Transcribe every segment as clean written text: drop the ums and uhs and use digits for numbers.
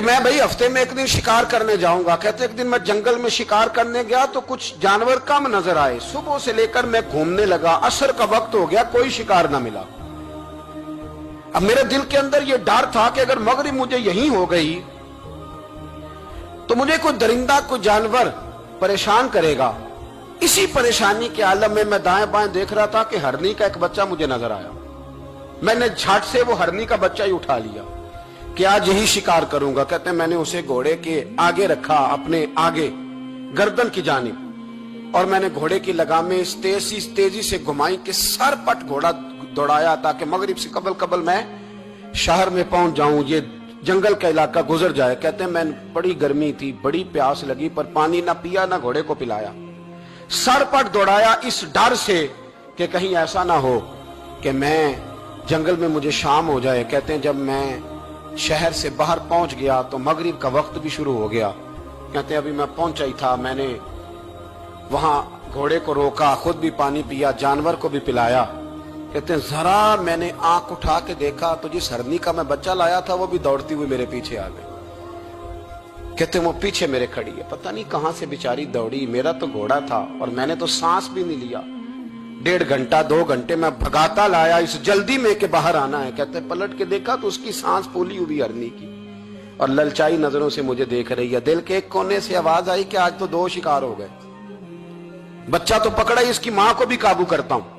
کہ میں بھائی ہفتے میں ایک دن شکار کرنے جاؤں گا. کہتے ایک دن میں جنگل میں شکار کرنے گیا تو کچھ جانور کم نظر آئے. صبح سے لے کر میں گھومنے لگا, عصر کا وقت ہو گیا, کوئی شکار نہ ملا. اب میرے دل کے اندر یہ ڈر تھا کہ اگر مغرب مجھے یہیں ہو گئی تو مجھے کوئی درندہ, کوئی جانور پریشان کرے گا. اسی پریشانی کے عالم میں دائیں بائیں دیکھ رہا تھا کہ ہرنی کا ایک بچہ مجھے نظر آیا. میں نے جھٹ سے وہ ہرنی کا بچہ ہی اٹھا لیا کہ آج یہی شکار کروں گا. کہتے ہیں میں نے اسے گھوڑے کے آگے رکھا, اپنے آگے گردن کی جانب, اور میں نے گھوڑے کی لگامیں اس تیزی سے گھمائی کہ سر پٹ گھوڑا دوڑایا تاکہ مغرب سے قبل میں شہر میں پہنچ جاؤں, یہ جنگل کا علاقہ گزر جائے. کہتے ہیں میں بڑی گرمی تھی, بڑی پیاس لگی, پر پانی نہ پیا نہ گھوڑے کو پلایا. سر پٹ دوڑایا اس ڈر سے کہ کہیں ایسا نہ ہو کہ میں جنگل میں مجھے شام ہو جائے. کہتے ہیں جب میں شہر سے باہر پہنچ گیا تو مغرب کا وقت بھی شروع ہو گیا. کہتے ہیں ابھی میں پہنچا ہی تھا, میں نے وہاں گھوڑے کو روکا, خود بھی پانی پیا, جانور کو بھی پلایا. کہتے ہیں ذرا میں نے آنکھ اٹھا کے دیکھا تو جس ہرنی کا میں بچہ لایا تھا وہ بھی دوڑتی ہوئی میرے پیچھے آ گئی. کہتے ہیں وہ پیچھے میرے کھڑی ہے, پتہ نہیں کہاں سے بیچاری دوڑی. میرا تو گھوڑا تھا اور میں نے تو سانس بھی نہیں لیا. 1.5 گھنٹہ 2 گھنٹے میں بھگاتا لایا اس جلدی میں کہ باہر آنا ہے. کہتے ہیں پلٹ کے دیکھا تو اس کی سانس پھولی ہوئی ہرنی کی اور للچائی نظروں سے مجھے دیکھ رہی ہے. دل کے ایک کونے سے آواز آئی کہ آج تو 2 شکار ہو گئے. بچہ تو پکڑا ہی, اس کی ماں کو بھی قابو کرتا ہوں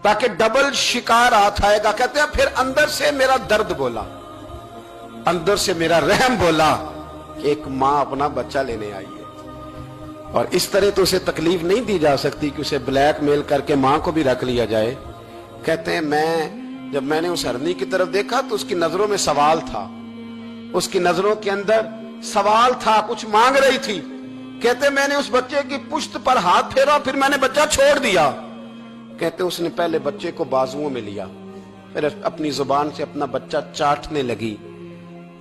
تاکہ ڈبل شکار ہاتھ آئے گا. کہتے ہیں پھر اندر سے میرا درد بولا, اندر سے میرا رحم بولا کہ ایک ماں اپنا بچہ لینے آئی ہے اور اس طرح تو اسے تکلیف نہیں دی جا سکتی کہ اسے بلیک میل کر کے ماں کو بھی رکھ لیا جائے. کہتے ہیں جب میں نے اس ہرنی کی طرف دیکھا تو اس کی نظروں میں سوال تھا, اس کی نظروں کے اندر سوال تھا, کچھ مانگ رہی تھی. کہتے ہیں میں نے اس بچے کی پشت پر ہاتھ پھیرا, پھر میں نے بچہ چھوڑ دیا. کہتے ہیں اس نے پہلے بچے کو بازوؤں میں لیا, پھر اپنی زبان سے اپنا بچہ چاٹنے لگی.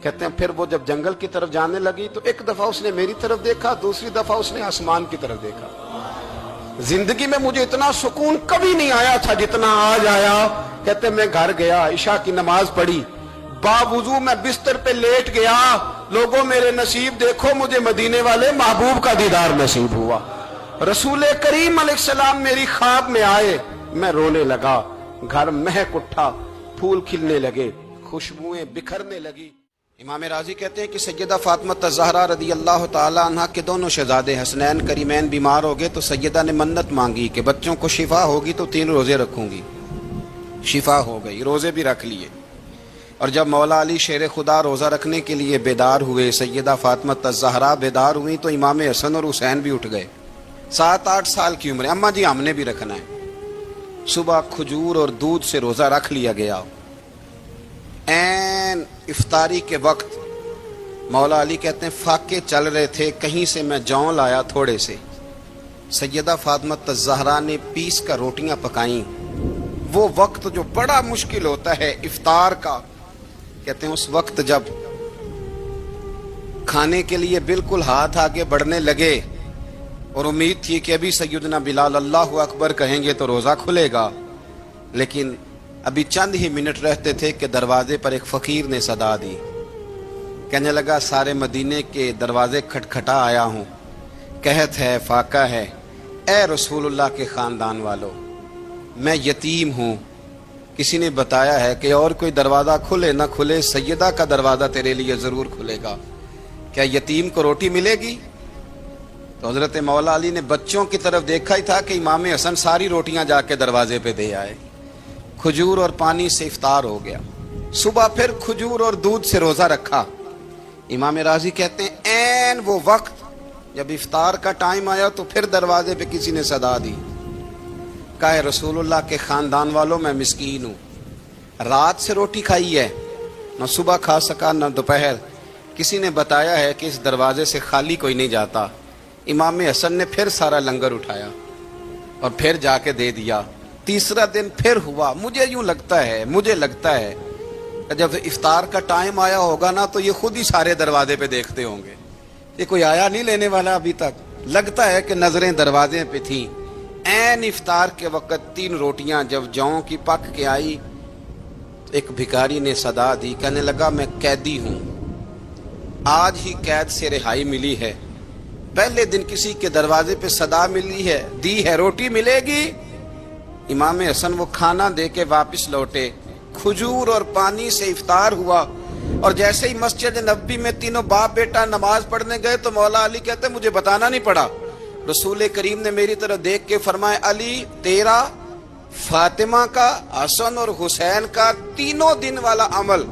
کہتے ہیں پھر وہ جب جنگل کی طرف جانے لگی تو ایک دفعہ اس نے میری طرف دیکھا, دوسری دفعہ اس نے آسمان کی طرف دیکھا. زندگی میں مجھے اتنا سکون کبھی نہیں آیا تھا جتنا آج آیا. کہتے ہیں میں گھر گیا, عشاء کی نماز پڑھی, باوضو میں بستر پہ لیٹ گیا. لوگوں میرے نصیب دیکھو, مجھے مدینے والے محبوب کا دیدار نصیب ہوا. رسول کریم علیہ السلام میری خواب میں آئے, میں رونے لگا. گھر مہک اٹھا, پھول کھلنے لگے, خوشبوئیں بکھرنے لگی. امام راضی کہتے ہیں کہ سیدہ فاطمہ الزہرا رضی اللہ تعالی عنہ کے دونوں شہزادے حسنین کریمین بیمار ہو گئے تو سیدہ نے منت مانگی کہ بچوں کو شفا ہوگی تو 3 روزے رکھوں گی. شفا ہو گئی, روزے بھی رکھ لیے. اور جب مولا علی شیر خدا روزہ رکھنے کے لیے بیدار ہوئے, سیدہ فاطمہ الزہرا بیدار ہوئی تو امام حسن اور حسین بھی اٹھ گئے. 7-8 سال کی عمر. اماں جی ہم نے بھی رکھنا ہے. صبح کھجور اور دودھ سے روزہ رکھ لیا گیا. این افطاری کے وقت مولا علی کہتے ہیں فاقے چل رہے تھے, کہیں سے میں جون لایا تھوڑے سے. سیدہ فاطمہ الزہرا نے پیس کر روٹیاں پکائیں. وہ وقت جو بڑا مشکل ہوتا ہے افطار کا, کہتے ہیں اس وقت جب کھانے کے لیے بالکل ہاتھ آگے بڑھنے لگے اور امید تھی کہ ابھی سیدنا بلال اللہ اکبر کہیں گے تو روزہ کھلے گا, لیکن ابھی چند ہی منٹ رہتے تھے کہ دروازے پر ایک فقیر نے صدا دی. کہنے لگا سارے مدینے کے دروازے کھٹکھٹا آیا ہوں, قحط ہے, فاقہ ہے. اے رسول اللہ کے خاندان والو, میں یتیم ہوں. کسی نے بتایا ہے کہ اور کوئی دروازہ کھلے نہ کھلے, سیدہ کا دروازہ تیرے لیے ضرور کھلے گا. کیا یتیم کو روٹی ملے گی؟ تو حضرت مولا علی نے بچوں کی طرف دیکھا ہی تھا کہ امام حسن ساری روٹیاں جا کے دروازے پہ دے آئے. کھجور اور پانی سے افطار ہو گیا. صبح پھر کھجور اور دودھ سے روزہ رکھا. امام راضی کہتے ہیں این وہ وقت جب افطار کا ٹائم آیا تو پھر دروازے پہ کسی نے صدا دی. کہا رسول اللہ کے خاندان والوں, میں مسکین ہوں, رات سے روٹی کھائی ہے, نہ صبح کھا سکا نہ دوپہر. کسی نے بتایا ہے کہ اس دروازے سے خالی کوئی نہیں جاتا. امام حسن نے پھر سارا لنگر اٹھایا اور پھر جا کے دے دیا. تیسرا دن پھر ہوا. مجھے لگتا ہے کہ جب افطار کا ٹائم آیا ہوگا نا تو یہ خود ہی سارے دروازے پہ دیکھتے ہوں گے, یہ کوئی آیا نہیں لینے والا ابھی تک. لگتا ہے کہ نظریں دروازے پہ تھیں. این افطار کے وقت 3 روٹیاں جب جاؤں کی پک کے آئی, ایک بھکاری نے صدا دی. کہنے لگا میں قیدی ہوں, آج ہی قید سے رہائی ملی ہے، پہلے دن کسی کے دروازے پہ صدا ملی ہے، دی ہے روٹی ملے گی۔ امام حسن وہ کھانا دے کے واپس لوٹے، کھجور اور پانی سے افطار ہوا، اور جیسے ہی مسجد نبوی میں تینوں باپ بیٹا نماز پڑھنے گئے تو مولا علی کہتے مجھے بتانا نہیں پڑا، رسول کریم نے میری طرف دیکھ کے فرمایا علی تیرا، فاطمہ کا، حسن اور حسین کا تینوں دن والا عمل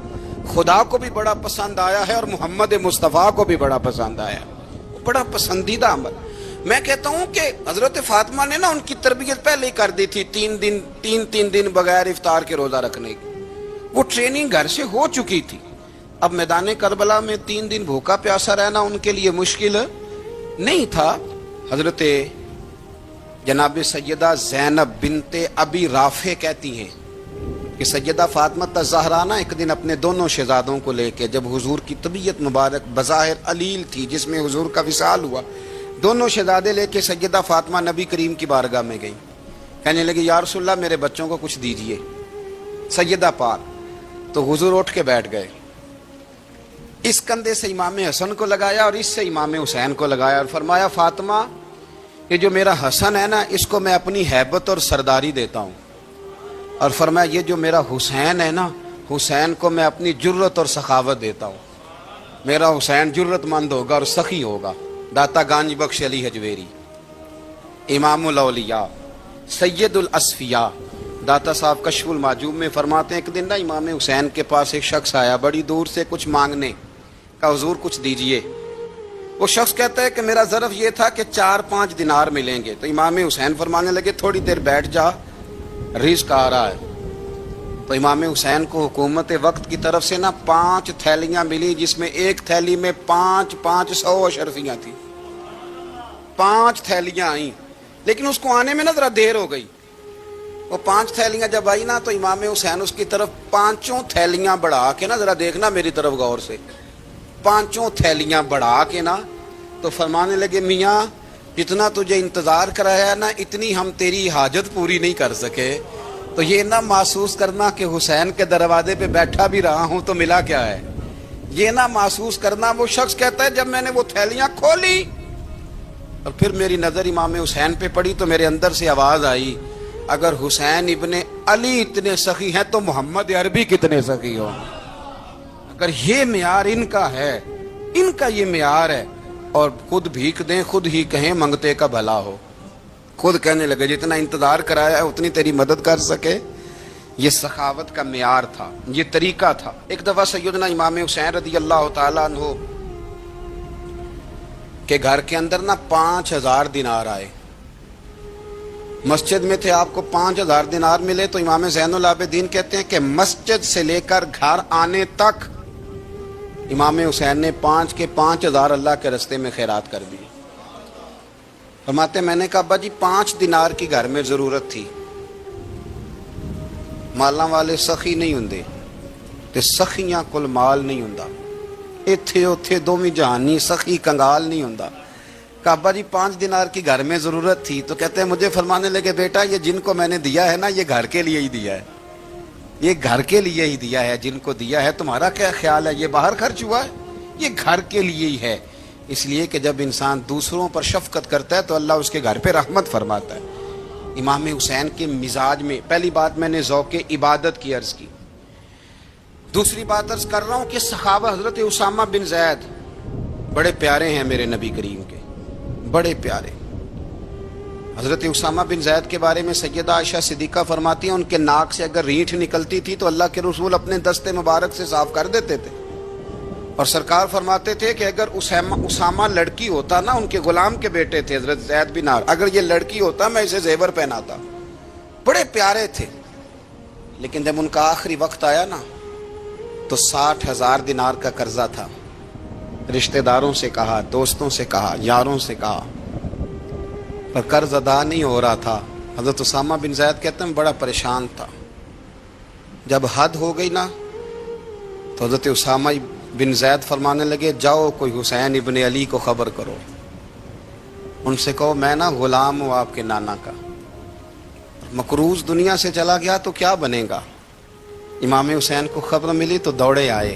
خدا کو بھی بڑا پسند آیا ہے اور محمد مصطفیٰ کو بھی بڑا پسند آیا، بڑا پسندیدہ عمل۔ میں کہتا ہوں کہ حضرت فاطمہ نے نا ان کی تربیت پہلے ہی کر دی تھی، تین دن بغیر افطار کے روزہ رکھنے کی، وہ ٹریننگ گھر سے ہو چکی تھی۔ اب میدان کربلا میں 3 دن بھوکا پیاسا رہنا ان کے لیے مشکل نہیں تھا۔ حضرت جناب سیدہ زینب بنت ابی رافع کہتی ہیں کہ سیدہ فاطمہ الزہرا نا ایک دن اپنے دونوں شہزادوں کو لے کے، جب حضور کی طبیعت مبارک بظاہر علیل تھی جس میں حضور کا وصال ہوا، دونوں شہزادے لے کے سیدہ فاطمہ نبی کریم کی بارگاہ میں گئی، کہنے لگی یا رسول اللہ میرے بچوں کو کچھ دیجئے سیدہ پاک۔ تو حضور اٹھ کے بیٹھ گئے، اس کندھے سے امام حسن کو لگایا اور اس سے امام حسین کو لگایا اور فرمایا فاطمہ یہ جو میرا حسن ہے نا اس کو میں اپنی ہیبت اور سرداری دیتا ہوں، اور فرمایا یہ جو میرا حسین ہے نا حسین کو میں اپنی جرت اور سخاوت دیتا ہوں، میرا حسین جرت مند ہوگا اور سخی ہوگا۔ داتا گانج بخش علی حجویری، امام الاولیاء، سید الاسفیاء، داتا صاحب کشف المعجوب میں فرماتے ہیں ایک دن نا امام حسین کے پاس ایک شخص آیا بڑی دور سے کچھ مانگنے کا، حضور کچھ دیجئے۔ وہ شخص کہتا ہے کہ میرا ظرف یہ تھا کہ 4-5 دینار ملیں گے، تو امام حسین فرمانے لگے تھوڑی دیر بیٹھ جا رزق آ رہا ہے۔ تو امام حسین کو حکومت وقت کی طرف سے نا 5 تھیلیاں ملی جس میں ایک تھیلی میں 500 اشرفیاں تھیں، 5 تھیلیاں آئیں، لیکن اس کو آنے میں نا ذرا دیر ہو گئی۔ وہ 5 تھیلیاں جب آئی نا تو امام حسین اس کی طرف 5 تھیلیاں بڑھا کے نا، ذرا دیکھنا میری طرف غور سے، 5 تھیلیاں بڑھا کے نا تو فرمانے لگے میاں جتنا تجھے انتظار کرایا نا اتنی ہم تیری حاجت پوری نہیں کر سکے، تو یہ نہ محسوس کرنا کہ حسین کے دروازے پہ بیٹھا بھی رہا ہوں تو ملا کیا ہے، یہ نہ محسوس کرنا۔ وہ شخص کہتا ہے جب میں نے وہ تھیلیاں کھولی اور پھر میری نظر امام حسین پہ پڑی تو میرے اندر سے آواز آئی اگر حسین ابن علی اتنے سخی ہیں تو محمد عربی کتنے سخی ہوں۔ اگر یہ معیار ان کا ہے، ان کا یہ معیار ہے، اور خود بھیک دیں خود ہی کہیں منگتے کا بھلا ہو، خود کہنے لگے جتنا انتظار کرایا ہے اتنی تیری مدد کر سکے۔ یہ سخاوت کا معیار تھا، یہ طریقہ تھا۔ ایک دفعہ سیدنا امام حسین رضی اللہ تعالیٰ عنہ کے گھر کے اندر نا 5000 دینار آئے، مسجد میں تھے، آپ کو 5000 دینار ملے تو امام زین العابدین کہتے ہیں کہ مسجد سے لے کر گھر آنے تک امام حسین نے 5 کے 5000 اللہ کے رستے میں خیرات کر دی۔ فرماتے میں نے کہا ابا جی 5 دینار کی گھر میں ضرورت تھی، مالاں والے سخی نہیں ہوندے تے سخیاں کل مال نہیں ہوندا، ایتھے اوتھے دوویں جہانی سخی کنگال نہیں ہوندا۔ کہا ابا جی 5 دینار کی گھر میں ضرورت تھی، تو کہتے ہیں مجھے فرمانے لگے بیٹا یہ جن کو میں نے دیا ہے نا یہ گھر کے لیے ہی دیا ہے، یہ گھر کے لیے ہی دیا ہے، جن کو دیا ہے تمہارا کیا خیال ہے یہ باہر خرچ ہوا ہے، یہ گھر کے لیے ہی ہے۔ اس لیے کہ جب انسان دوسروں پر شفقت کرتا ہے تو اللہ اس کے گھر پہ رحمت فرماتا ہے۔ امام حسین کے مزاج میں پہلی بات میں نے ذوق عبادت کی عرض کی، دوسری بات عرض کر رہا ہوں کہ صحابہ حضرت اسامہ بن زید بڑے پیارے ہیں میرے نبی کریم کے، بڑے پیارے۔ حضرت اسامہ بن زید کے بارے میں سیدہ عائشہ صدیقہ فرماتی ہیں ان کے ناک سے اگر ریٹھ نکلتی تھی تو اللہ کے رسول اپنے دستے مبارک سے صاف کر دیتے تھے، اور سرکار فرماتے تھے کہ اگر اسامہ لڑکی ہوتا نا، ان کے غلام کے بیٹے تھے حضرت زید بن عمرو، اگر یہ لڑکی ہوتا میں اسے زیور پہناتا۔ بڑے پیارے تھے، لیکن جب ان کا آخری وقت آیا نا تو 60,000 دینار کا قرضہ تھا، رشتہ داروں سے کہا، دوستوں سے کہا، یاروں سے کہا، پر قرض ادا نہیں ہو رہا تھا۔ حضرت اسامہ بن زید کہتے ہیں بڑا پریشان تھا۔ جب حد ہو گئی نا تو حضرت اسامہ بن زید فرمانے لگے جاؤ کوئی حسین ابن علی کو خبر کرو، ان سے کہو میں نا غلام ہوں آپ کے نانا کا، مقروض دنیا سے چلا گیا تو کیا بنے گا۔ امام حسین کو خبر ملی تو دوڑے آئے،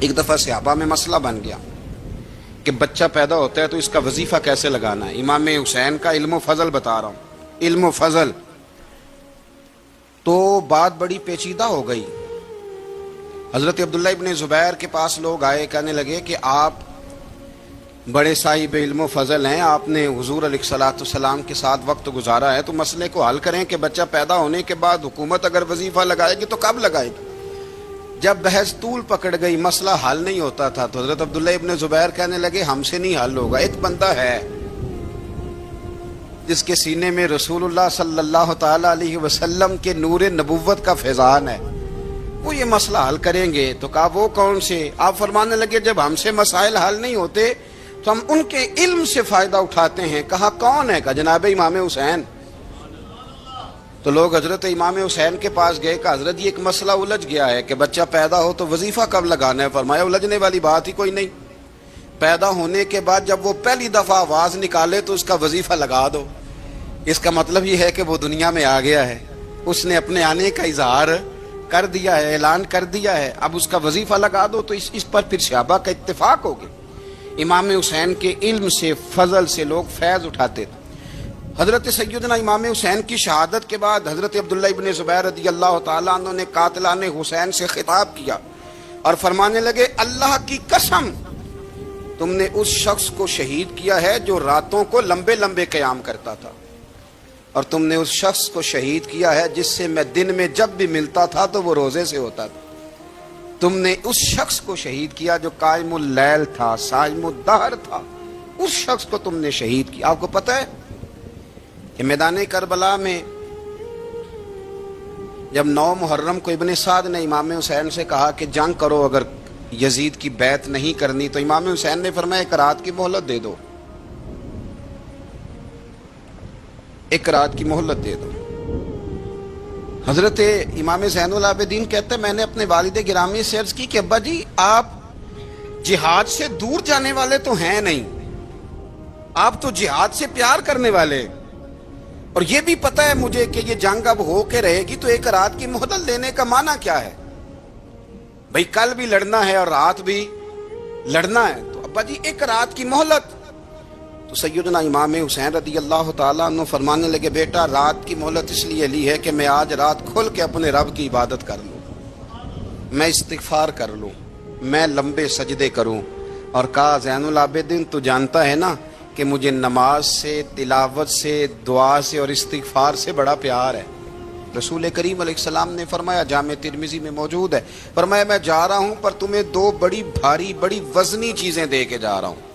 ایک دفعہ صحابہ میں مسئلہ بن گیا کہ بچہ پیدا ہوتا ہے تو اس کا وظیفہ کیسے لگانا ہے. امام حسین کا علم و فضل بتا رہا ہوں, علم و فضل. تو بات بڑی پیچیدہ ہو گئی. حضرت عبداللہ ابن زبیر کے پاس لوگ آئے, کہنے لگے کہ آپ بڑے صاحب علم و فضل ہیں, آپ نے حضور علیہ الصلوۃ والسلام کے ساتھ وقت گزارا ہے, تو مسئلے کو حل کریں کہ بچہ پیدا ہونے کے بعد حکومت اگر وظیفہ لگائے گی تو کب لگائے گی. جب بحث طول پکڑ گئی, مسئلہ حل نہیں ہوتا تھا, تو حضرت عبداللہ ابن زبیر کہنے لگے ہم سے نہیں حل ہوگا. ایک بندہ ہے جس کے سینے میں رسول اللہ صلی اللہ تعالی علیہ وسلم کے نور نبوت کا فیضان ہے, وہ یہ مسئلہ حل کریں گے. تو کہا وہ کون سے؟ آپ فرمانے لگے جب ہم سے مسائل حل نہیں ہوتے تو ہم ان کے علم سے فائدہ اٹھاتے ہیں. کہا کون ہے؟ کہا جناب امام حسین. تو لوگ حضرت امام حسین کے پاس گئے, کہ حضرت یہ ایک مسئلہ الجھ گیا ہے کہ بچہ پیدا ہو تو وظیفہ کب لگانا ہے. فرمایا الجھنے والی بات ہی کوئی نہیں, پیدا ہونے کے بعد جب وہ پہلی دفعہ آواز نکالے تو اس کا وظیفہ لگا دو. اس کا مطلب یہ ہے کہ وہ دنیا میں آ گیا ہے, اس نے اپنے آنے کا اظہار کر دیا ہے, اعلان کر دیا ہے, اب اس کا وظیفہ لگا دو. تو اس پر پھر صحابہ کا اتفاق ہو گیا. امام حسین کے علم سے, فضل سے لوگ فیض اٹھاتے تھے. حضرت سیدنا امام حسین کی شہادت کے بعد حضرت عبداللہ ابن زبیر رضی اللہ تعالیٰ عنہ نے قاتلان حسین سے خطاب کیا اور فرمانے لگے اللہ کی قسم تم نے اس شخص کو شہید کیا ہے جو راتوں کو لمبے لمبے قیام کرتا تھا, اور تم نے اس شخص کو شہید کیا ہے جس سے میں دن میں جب بھی ملتا تھا تو وہ روزے سے ہوتا تھا. تم نے اس شخص کو شہید کیا جو قائم اللیل تھا, صائم الدہر تھا, اس شخص کو تم نے شہید کیا. آپ کو پتہ ہے کہ میدان کربلا میں جب 9 محرم کو ابن سعد نے امام حسین سے کہا کہ جنگ کرو اگر یزید کی بیعت نہیں کرنی, تو امام حسین نے فرمایا ایک رات کی مہلت دے دو, ایک رات کی مہلت دے دو. حضرت امام زین العابدین کہتے ہیں میں نے اپنے والد گرامی سے عرض کی کہ ابا جی آپ جہاد سے دور جانے والے تو ہیں نہیں, آپ تو جہاد سے پیار کرنے والے, اور یہ بھی پتہ ہے مجھے کہ یہ جنگ اب ہو کے رہے گی, تو ایک رات کی مہلت لینے کا معنی کیا ہے؟ بھئی کل بھی لڑنا ہے اور رات بھی لڑنا ہے, تو ابا جی ایک رات کی مہلت. تو سیدنا امام حسین رضی اللہ تعالیٰ عنہ فرمانے لگے بیٹا رات کی مہلت اس لیے لی ہے کہ میں آج رات کھل کے اپنے رب کی عبادت کر لوں, میں استغفار کر لوں, میں لمبے سجدے کروں. اور کہا زین العابدین تو جانتا ہے نا کہ مجھے نماز سے, تلاوت سے, دعا سے اور استغفار سے بڑا پیار ہے. رسول کریم علیہ السلام نے فرمایا, جامع ترمذی میں موجود ہے, فرمایا میں جا رہا ہوں پر تمہیں 2 بڑی بھاری بڑی وزنی چیزیں دے کے جا رہا ہوں.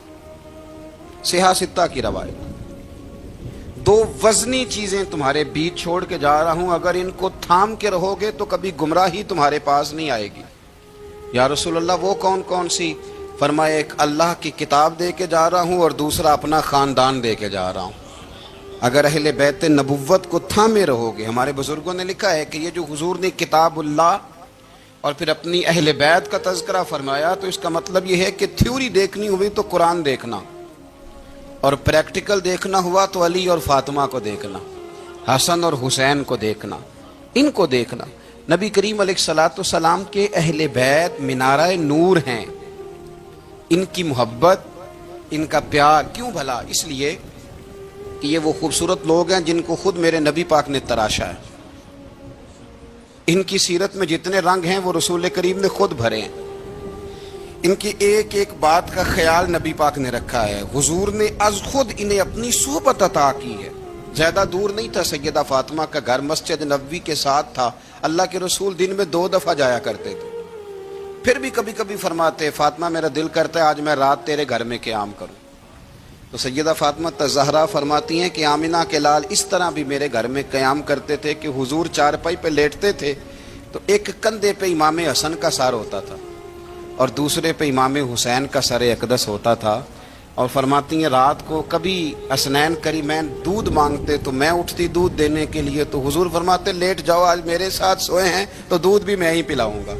صحیح ستہ کی روایت, 2 وزنی چیزیں تمہارے بیچ چھوڑ کے جا رہا ہوں, اگر ان کو تھام کے رہو گے تو کبھی گمراہی تمہارے پاس نہیں آئے گی. یا رسول اللہ وہ کون کون سی؟ فرمایا ایک اللہ کی کتاب دے کے جا رہا ہوں اور دوسرا اپنا خاندان دے کے جا رہا ہوں. اگر اہل بیت نبوت کو تھامے رہو گے, ہمارے بزرگوں نے لکھا ہے کہ یہ جو حضور نے کتاب اللہ اور پھر اپنی اہل بیت کا تذکرہ فرمایا, تو اس کا مطلب یہ ہے کہ تھیوری دیکھنی ہوئی تو قرآن دیکھنا, اور پریکٹیکل دیکھنا ہوا تو علی اور فاطمہ کو دیکھنا, حسن اور حسین کو دیکھنا, ان کو دیکھنا. نبی کریم علیہ الصلوۃ والسلام کے اہل بیت منارہ نور ہیں, ان کی محبت, ان کا پیار. کیوں بھلا؟ اس لیے کہ یہ وہ خوبصورت لوگ ہیں جن کو خود میرے نبی پاک نے تراشا ہے. ان کی سیرت میں جتنے رنگ ہیں وہ رسول کریم نے خود بھرے ہیں. ان کی ایک ایک بات کا خیال نبی پاک نے رکھا ہے. حضور نے از خود انہیں اپنی صحبت عطا کی ہے. زیادہ دور نہیں تھا سیدہ فاطمہ کا گھر, مسجد نبوی کے ساتھ تھا. اللہ کے رسول دن میں 2 دفعہ جایا کرتے تھے. پھر بھی کبھی کبھی فرماتے فاطمہ میرا دل کرتا ہے آج میں رات تیرے گھر میں قیام کروں. تو سیدہ فاطمہ الزہرا فرماتی ہیں کہ آمنہ کے لال اس طرح بھی میرے گھر میں قیام کرتے تھے کہ حضور چارپائی پہ لیٹتے تھے تو ایک کندھے پہ امام حسن کا سر ہوتا تھا اور دوسرے پہ امام حسین کا سر اقدس ہوتا تھا. اور فرماتی ہیں رات کو کبھی حسنین کریمین دودھ مانگتے تو میں اٹھتی دودھ دینے کے لیے, تو حضور فرماتے لیٹ جاؤ آج میرے ساتھ سوئے ہیں تو دودھ بھی میں ہی پلاؤں گا.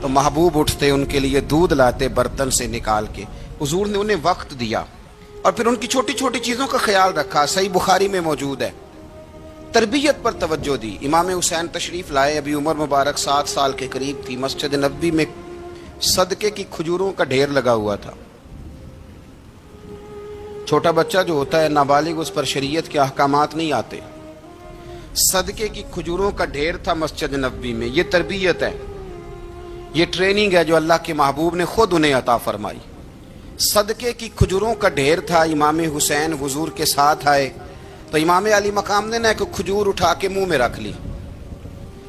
تو محبوب اٹھتے ان کے لیے دودھ لاتے برتن سے نکال کے. حضور نے انہیں وقت دیا اور پھر ان کی چھوٹی چھوٹی چیزوں کا خیال رکھا. صحیح بخاری میں موجود ہے. تربیت پر توجہ دی. امام حسین تشریف لائے, ابھی عمر مبارک 7 سال کے قریب تھی. مسجد نبوی میں صدقے کی کھجوروں کا ڈھیر لگا ہوا تھا. چھوٹا بچہ جو ہوتا ہے نابالغ، اس پر شریعت کے احکامات نہیں آتے. صدقے کی کھجوروں کا ڈھیر تھا مسجد نبوی میں. یہ تربیت ہے، یہ ٹریننگ ہے جو اللہ کے محبوب نے خود انہیں عطا فرمائی. صدقے کی کھجوروں کا ڈھیر تھا. امام حسین حضور کے ساتھ آئے تو امام علی مقام نے ایک کھجور اٹھا کے منہ میں رکھ لی.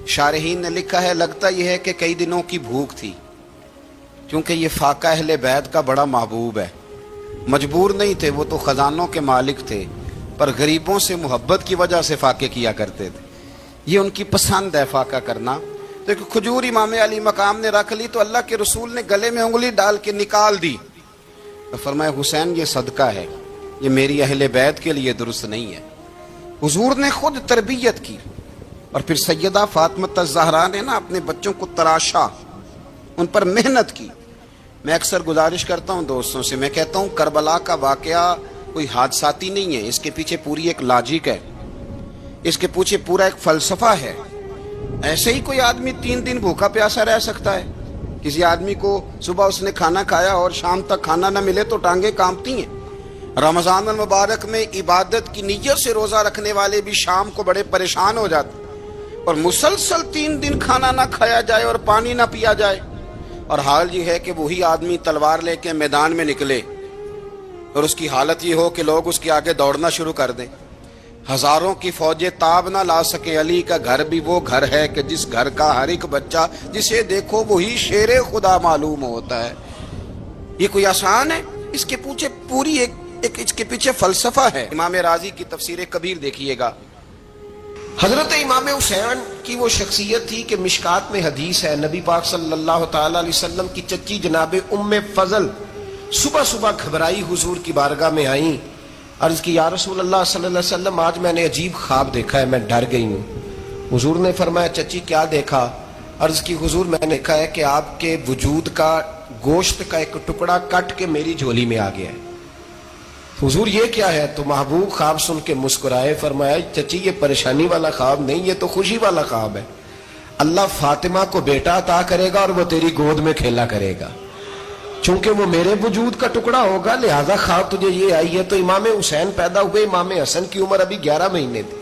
شارحین نے لکھا ہے لگتا یہ ہے کہ کئی دنوں کی بھوک تھی، کیونکہ یہ فاقہ اہل بیت کا بڑا محبوب ہے. مجبور نہیں تھے، وہ تو خزانوں کے مالک تھے، پر غریبوں سے محبت کی وجہ سے فاقے کیا کرتے تھے. یہ ان کی پسند ہے فاقہ کرنا. تو ایک کھجور امام علی مقام نے رکھ لی تو اللہ کے رسول نے گلے میں انگلی ڈال کے نکال دی. تو فرمایا حسین یہ صدقہ ہے، یہ میری اہل بیت کے لیے درست نہیں ہے. حضور نے خود تربیت کی. اور پھر سیدہ فاطمہ الزہرا نے اپنے بچوں کو تراشا، ان پر محنت کی. میں اکثر گزارش کرتا ہوں دوستوں سے، میں کہتا ہوں کربلا کا واقعہ کوئی حادثاتی نہیں ہے، اس کے پیچھے پوری ایک لاجک ہے، اس کے پیچھے پورا ایک فلسفہ ہے. ایسے ہی کوئی آدمی 3 دن بھوکا پیاسا رہ سکتا ہے؟ کسی آدمی کو صبح اس نے کھانا کھایا اور شام تک کھانا نہ ملے تو ٹانگیں کانپتی ہیں. رمضان المبارک میں عبادت کی نیت سے روزہ رکھنے والے بھی شام کو بڑے پریشان ہو جاتے، اور مسلسل 3 دن کھانا نہ کھایا جائے اور پانی نہ پیا جائے. اور حال یہ ہے کہ وہی آدمی تلوار لے کے میدان میں نکلے اور اس کی حالت یہ ہو کہ لوگ اس کے آگے دوڑنا شروع کر دیں. ہزاروں کی فوجیں تاب نہ لا سکے. علی کا گھر بھی وہ گھر ہے کہ جس گھر کا ہر ایک بچہ جسے دیکھو وہی شیر خدا معلوم ہوتا ہے. یہ کوئی آسان ہے؟ اس کے پیچھے پوری ایک اس کے پیچھے فلسفہ ہے. امام راضی کی تفسیر کبیر دیکھیے گا. حضرت امام حسین کی وہ شخصیت تھی کہ مشکات میں حدیث ہے، نبی پاک صلی اللہ تعالی علیہ وسلم کی چچی جناب ام فضل صبح صبح گھبرائی حضور کی بارگاہ میں آئیں. عرض کی یا رسول اللہ صلی اللہ علیہ وسلم آج میں نے عجیب خواب دیکھا ہے، میں ڈر گئی ہوں. حضور نے فرمایا چچی کیا دیکھا؟ عرض کی حضور میں نے کہا ہے کہ آپ کے وجود کا گوشت کا ایک ٹکڑا کٹ کے میری جھولی میں آ گیا ہے. حضور یہ کیا ہے؟ تو محبوب خواب سن کے مسکرائے، فرمایا چچی یہ پریشانی والا خواب نہیں، یہ تو خوشی والا خواب ہے. اللہ فاطمہ کو بیٹا عطا کرے گا اور وہ تیری گود میں کھیلا کرے گا. چونکہ وہ میرے وجود کا ٹکڑا ہوگا لہذا خواب تجھے یہ آئی ہے. تو امام حسین پیدا ہوئے، امام حسن کی عمر ابھی 11 مہینے تھی.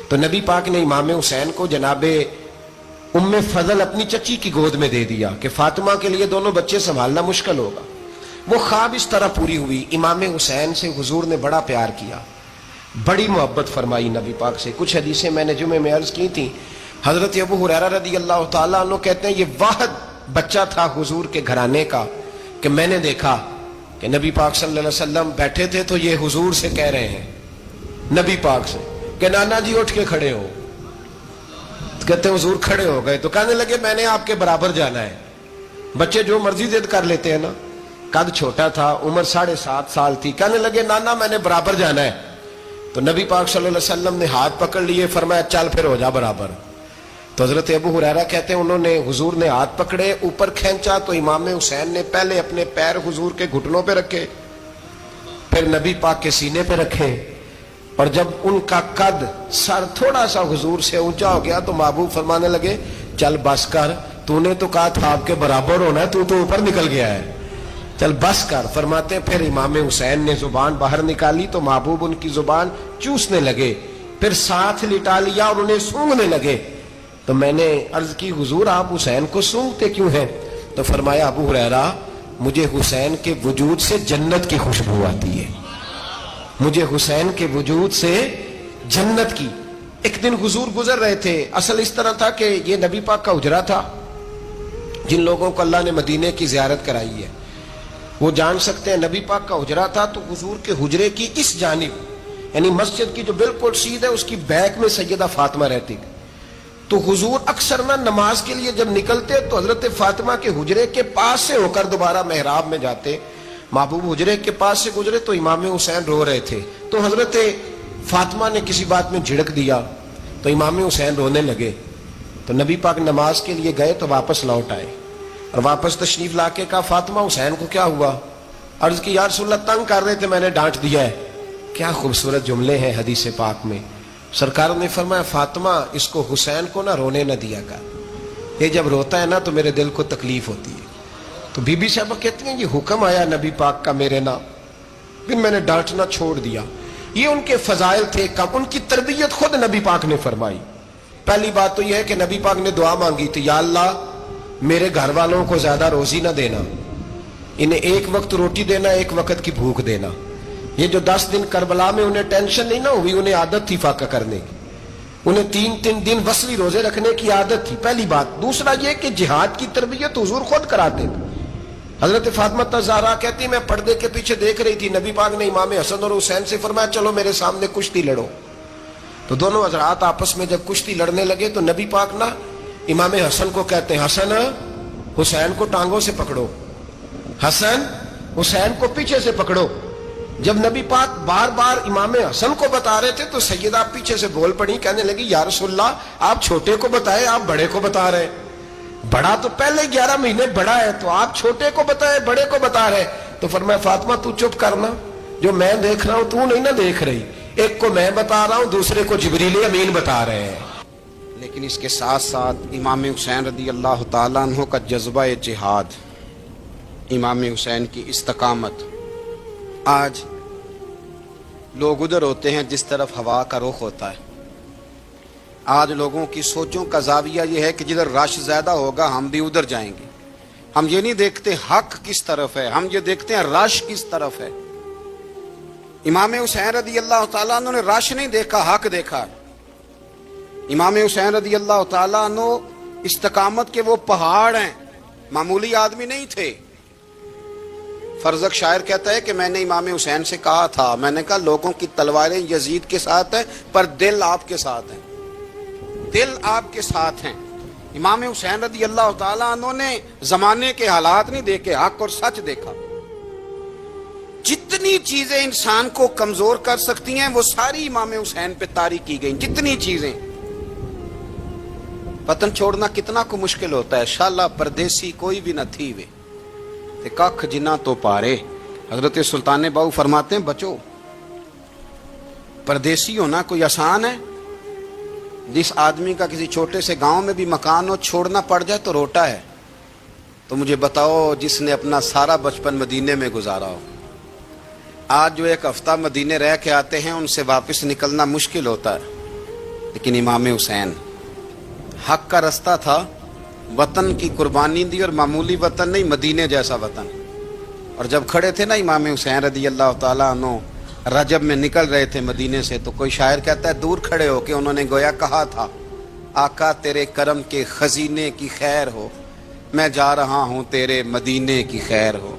تو نبی پاک نے امام حسین کو جناب ام فضل اپنی چچی کی گود میں دے دیا کہ فاطمہ کے لیے دونوں بچے سنبھالنا مشکل ہوگا. وہ خواب اس طرح پوری ہوئی. امام حسین سے حضور نے بڑا پیار کیا، بڑی محبت فرمائی نبی پاک سے. کچھ حدیثیں میں نے جمعے میں عرض کی تھیں. حضرت ابو ہریرہ رضی اللہ تعالیٰ عنہ کہتے ہیں یہ واحد بچہ تھا حضور کے گھرانے کا کہ میں نے دیکھا کہ نبی پاک صلی اللہ علیہ وسلم بیٹھے تھے تو یہ حضور سے کہہ رہے ہیں، نبی پاک سے کہ نانا جی اٹھ کے کھڑے ہو. کہتے ہیں حضور کھڑے ہو گئے تو کہنے لگے میں نے آپ کے برابر جانا ہے. بچے جو مرضی ضد کر لیتے ہیں نا. قد چھوٹا تھا، عمر 7.5 سال تھی. کہنے لگے نانا میں نے برابر جانا ہے. تو نبی پاک صلی اللہ علیہ وسلم نے ہاتھ پکڑ لیے، فرمایا چل پھر ہو جا برابر. تو حضرت ابو ہریرہ کہتے ہیں انہوں نے حضور نے ہاتھ پکڑے، اوپر کھینچا تو امام حسین نے پہلے اپنے پیر حضور کے گھٹنوں پہ رکھے، پھر نبی پاک کے سینے پہ رکھے. اور جب ان کا قد سر تھوڑا سا حضور سے اونچا ہو گیا تو محبوب فرمانے لگے چل بس کر، تو نے تو کہا تھا آپ کے برابر ہونا ہے، تو اوپر نکل گیا ہے، چل بس کر. فرماتے پھر امام حسین نے زبان باہر نکالی تو محبوب ان کی زبان چوسنے لگے، پھر ساتھ لٹا لیا اور انہیں سونگھنے لگے. تو میں نے عرض کی حضور آپ حسین کو سونگتے کیوں ہیں؟ تو فرمایا ابو ہریرہ مجھے حسین کے وجود سے جنت کی خوشبو آتی ہے، مجھے حسین کے وجود سے جنت کی. ایک دن حضور گزر رہے تھے. اصل اس طرح تھا کہ یہ نبی پاک کا حجرہ تھا. جن لوگوں کو اللہ نے مدینے کی زیارت کرائی ہے وہ جان سکتے ہیں نبی پاک کا حجرہ تھا. تو حضور کے حجرے کی اس جانب یعنی مسجد کی جو بالکل سیدھ ہے اس کی بیک میں سیدہ فاطمہ رہتی تھی. تو حضور اکثر نہ نماز کے لیے جب نکلتے تو حضرت فاطمہ کے حجرے کے پاس سے ہو کر دوبارہ محراب میں جاتے. محبوب حجرے کے پاس سے گزرے تو امام حسین رو رہے تھے. تو حضرت فاطمہ نے کسی بات میں جھڑک دیا تو امام حسین رونے لگے. تو نبی پاک نماز کے لیے گئے تو واپس لوٹ آئے اور واپس تشریف لا کے کہا فاطمہ حسین کو کیا ہوا؟ عرض کی یا رسول اللہ تنگ کر رہے تھے میں نے ڈانٹ دیا ہے. کیا خوبصورت جملے ہیں حدیث پاک میں. سرکار نے فرمایا فاطمہ اس کو حسین کو نہ رونے نہ دیا کر، یہ جب روتا ہے نا تو میرے دل کو تکلیف ہوتی ہے. تو بی بی صاحبہ کہتی ہیں یہ حکم آیا نبی پاک کا میرے نام، پھر میں نے ڈانٹنا چھوڑ دیا. یہ ان کے فضائل تھے کم، ان کی تربیت خود نبی پاک نے فرمائی. پہلی بات تو یہ ہے کہ نبی پاک نے دعا مانگی تھی، یا اللہ میرے گھر والوں کو زیادہ روزی نہ دینا، انہیں ایک وقت روٹی دینا، ایک وقت کی بھوک دینا. یہ جو 10 دن کربلا میں انہیں ٹینشن نہیں نہ ہوئی، انہیں عادت تھی فاقہ کرنے کی، انہیں 3 دن وصلی روزے رکھنے کی عادت تھی. پہلی بات. دوسرا یہ کہ جہاد کی تربیت حضور خود کراتے تھے. حضرت فاطمہ زہرا کہتی میں پردے کے پیچھے دیکھ رہی تھی، نبی پاک نے امام حسن اور حسین سے فرمایا چلو میرے سامنے کشتی لڑو. تو دونوں حضرات آپس میں جب کشتی لڑنے لگے تو نبی پاک نا امام حسن کو کہتے ہیں حسن حسین کو ٹانگوں سے پکڑو، حسن حسین کو پیچھے سے پکڑو. جب نبی پاک بار بار امام حسن کو بتا رہے تھے تو سیدہ پیچھے سے بول پڑی، کہنے لگی یا رسول اللہ آپ چھوٹے کو بتائے، آپ بڑے کو بتا رہے. بڑا تو پہلے 11 مہینے بڑا ہے، تو آپ چھوٹے کو بتائے بڑے کو بتا رہے. تو فرمایا فاطمہ تو چپ کرنا، جو میں دیکھ رہا ہوں تو نہیں نہ دیکھ رہی، ایک کو میں بتا رہا ہوں دوسرے کو جبریل امین بتا رہے ہیں. لیکن اس کے ساتھ ساتھ امام حسین رضی اللہ تعالیٰ عنہ کا جذبہ جہاد، امام حسین کی استقامت. آج لوگ ادھر ہوتے ہیں جس طرف ہوا کا رخ ہوتا ہے. آج لوگوں کی سوچوں کا زاویہ یہ ہے کہ جدھر رش زیادہ ہوگا ہم بھی ادھر جائیں گے. ہم یہ نہیں دیکھتے حق کس طرف ہے، ہم یہ دیکھتے ہیں رش کس طرف ہے. امام حسین رضی اللہ تعالیٰ عنہ نے رش نہیں دیکھا، حق دیکھا. امام حسین رضی اللہ تعالیٰ عنہ استقامت کے وہ پہاڑ ہیں، معمولی آدمی نہیں تھے. فرزق شاعر کہتا ہے کہ میں نے امام حسین سے کہا تھا، میں نے کہا لوگوں کی تلواریں یزید کے ساتھ ہیں پر دل آپ کے ساتھ ہیں، دل آپ کے ساتھ ہیں. امام حسین رضی اللہ تعالیٰ عنہ نے زمانے کے حالات نہیں دیکھے، حق اور سچ دیکھا. جتنی چیزیں انسان کو کمزور کر سکتی ہیں وہ ساری امام حسین پہ طاری کی گئیں. جتنی چیزیں وطن چھوڑنا کتنا کو مشکل ہوتا ہے. شالا پردیسی کوئی بھی نہ تھی وے تے ککھ جنہ تو پارے. حضرت سلطان باؤ فرماتے ہیں بچو پردیسی ہونا کوئی آسان ہے؟ جس آدمی کا کسی چھوٹے سے گاؤں میں بھی مکان ہو چھوڑنا پڑ جائے تو روٹا ہے. تو مجھے بتاؤ جس نے اپنا سارا بچپن مدینے میں گزارا ہو. آج جو ایک ہفتہ مدینے رہ کے آتے ہیں ان سے واپس نکلنا مشکل ہوتا ہے. لیکن امام حسین حق کا رستہ تھا، وطن کی قربانی دی، اور معمولی وطن نہیں، مدینے جیسا وطن. اور جب کھڑے تھے نا امام حسین رضی اللہ تعالیٰ عنہ رجب میں نکل رہے تھے مدینے سے، تو کوئی شاعر کہتا ہے دور کھڑے ہو کے انہوں نے گویا کہا تھا آقا تیرے کرم کے خزینے کی خیر ہو، میں جا رہا ہوں تیرے مدینے کی خیر ہو.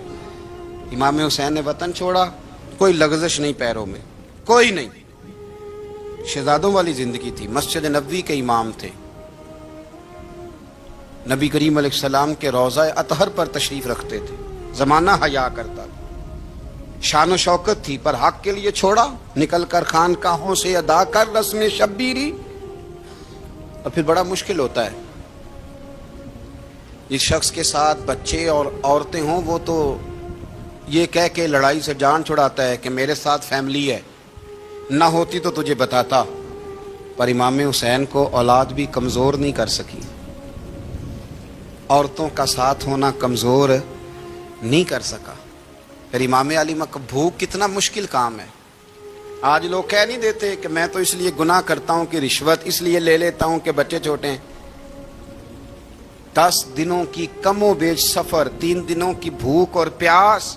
امام حسین نے وطن چھوڑا، کوئی لغزش نہیں پیروں میں، کوئی نہیں. شہزادوں والی زندگی تھی، مسجد نبوی کے امام تھے، نبی کریم علیہ السلام کے روضہ اطہر پر تشریف رکھتے تھے، زمانہ حیا کرتا تھا، شان و شوکت تھی، پر حق کے لیے چھوڑا. نکل کر خانقاہوں سے ادا کر رسم شبیری. اور پھر بڑا مشکل ہوتا ہے جس شخص کے ساتھ بچے اور عورتیں ہوں وہ تو یہ کہہ کے لڑائی سے جان چھڑاتا ہے کہ میرے ساتھ فیملی ہے، نہ ہوتی تو تجھے بتاتا. پر امام حسین کو اولاد بھی کمزور نہیں کر سکی، عورتوں کا ساتھ ہونا کمزور نہیں کر سکا. پھر امام علی بھوک کتنا مشکل کام ہے. آج لوگ کہہ نہیں دیتے کہ میں تو اس لیے گناہ کرتا ہوں کہ رشوت اس لیے لے لیتا ہوں کہ بچے چھوٹے ہیں. 10 دنوں کی کم و بیش سفر، 3 دنوں کی بھوک اور پیاس،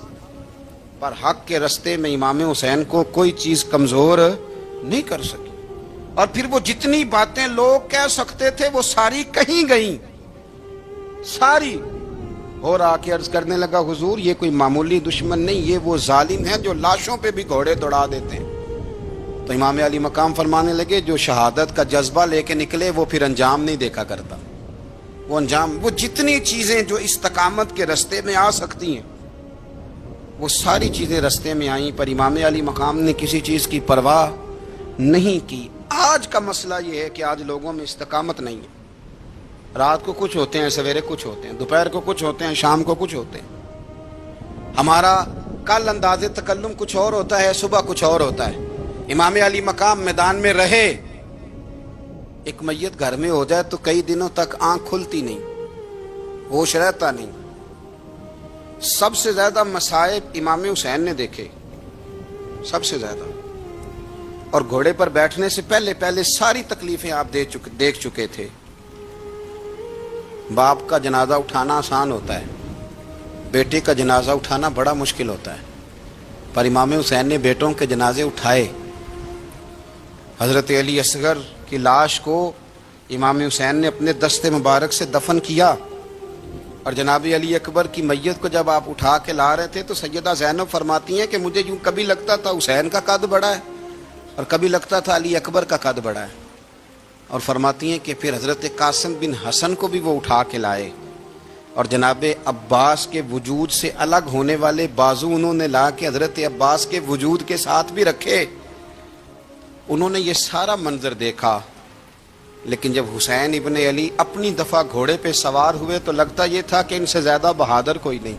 پر حق کے رستے میں امام حسین کو کوئی چیز کمزور نہیں کر سکی. اور پھر وہ جتنی باتیں لوگ کہہ سکتے تھے وہ ساری کہیں گئیں، ساری. اور آ کے عرض کرنے لگا حضور یہ کوئی معمولی دشمن نہیں، یہ وہ ظالم ہے جو لاشوں پہ بھی گھوڑے دوڑا دیتے ہیں. تو امام علی مقام فرمانے لگے جو شہادت کا جذبہ لے کے نکلے وہ پھر انجام نہیں دیکھا کرتا. وہ انجام، وہ جتنی چیزیں جو استقامت کے رستے میں آ سکتی ہیں وہ ساری چیزیں رستے میں آئیں، پر امام علی مقام نے کسی چیز کی پرواہ نہیں کی. آج کا مسئلہ یہ ہے کہ آج لوگوں میں استقامت نہیں ہے. رات کو کچھ ہوتے ہیں، سویرے کچھ ہوتے ہیں، دوپہر کو کچھ ہوتے ہیں، شام کو کچھ ہوتے ہیں. ہمارا کل انداز تکلم کچھ اور ہوتا ہے، صبح کچھ اور ہوتا ہے. امام علی مقام میدان میں رہے، ایک میت گھر میں ہو جائے تو کئی دنوں تک آنکھ کھلتی نہیں، ہوش رہتا نہیں. سب سے زیادہ مصائب امام حسین نے دیکھے، سب سے زیادہ، اور گھوڑے پر بیٹھنے سے پہلے ساری تکلیفیں آپ دیکھ چکے تھے۔ باپ کا جنازہ اٹھانا آسان ہوتا ہے، بیٹے کا جنازہ اٹھانا بڑا مشکل ہوتا ہے، پر امام حسین نے بیٹوں کے جنازے اٹھائے۔ حضرت علی اصغر کی لاش کو امام حسین نے اپنے دست مبارک سے دفن کیا، اور جناب علی اکبر کی میت کو جب آپ اٹھا کے لا رہے تھے تو سیدہ زینب فرماتی ہیں کہ مجھے یوں کبھی لگتا تھا حسین کا قد بڑا ہے اور کبھی لگتا تھا علی اکبر کا قد بڑا ہے، اور فرماتی ہیں کہ پھر حضرت قاسم بن حسن کو بھی وہ اٹھا کے لائے، اور جناب عباس کے وجود سے الگ ہونے والے بازو انہوں نے لا کے حضرت عباس کے وجود کے ساتھ بھی رکھے۔ انہوں نے یہ سارا منظر دیکھا، لیکن جب حسین ابن علی اپنی دفعہ گھوڑے پہ سوار ہوئے تو لگتا یہ تھا کہ ان سے زیادہ بہادر کوئی نہیں۔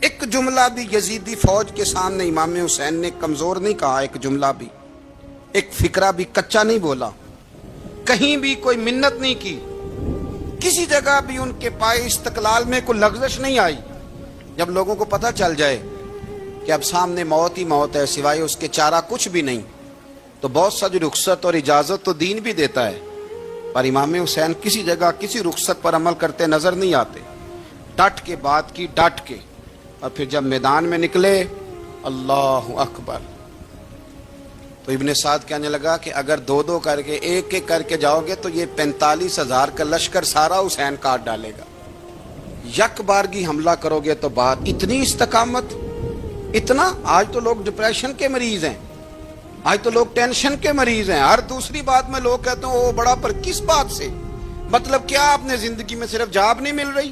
ایک جملہ بھی یزیدی فوج کے سامنے امام حسین نے کمزور نہیں کہا، ایک جملہ بھی، ایک فکرہ بھی کچا نہیں بولا، کہیں بھی کوئی منت نہیں کی، کسی جگہ بھی ان کے پائے استقلال میں کوئی لغزش نہیں آئی۔ جب لوگوں کو پتہ چل جائے کہ اب سامنے موت ہی موت ہے، سوائے اس کے چارہ کچھ بھی نہیں، تو بہت ساری رخصت اور اجازت تو دین بھی دیتا ہے، پر امام حسین کسی جگہ کسی رخصت پر عمل کرتے نظر نہیں آتے، ڈٹ کے بات کی، ڈٹ کے، اور پھر جب میدان میں نکلے اللہ اکبر، تو ابن سعد کہنے لگا کہ اگر دو دو کر کے ایک ایک کر کے جاؤ گے تو یہ 45,000 کا لشکر سارا حسین کاٹ ڈالے گا، یک بارگی حملہ کرو گے تو بات، اتنی استقامت، اتنا۔ آج تو لوگ ڈپریشن کے مریض ہیں، آج تو لوگ ٹینشن کے مریض ہیں، ہر دوسری بات میں لوگ کہتے ہیں وہ بڑا، پر کس بات سے؟ مطلب کیا آپ نے زندگی میں صرف جاب نہیں مل رہی،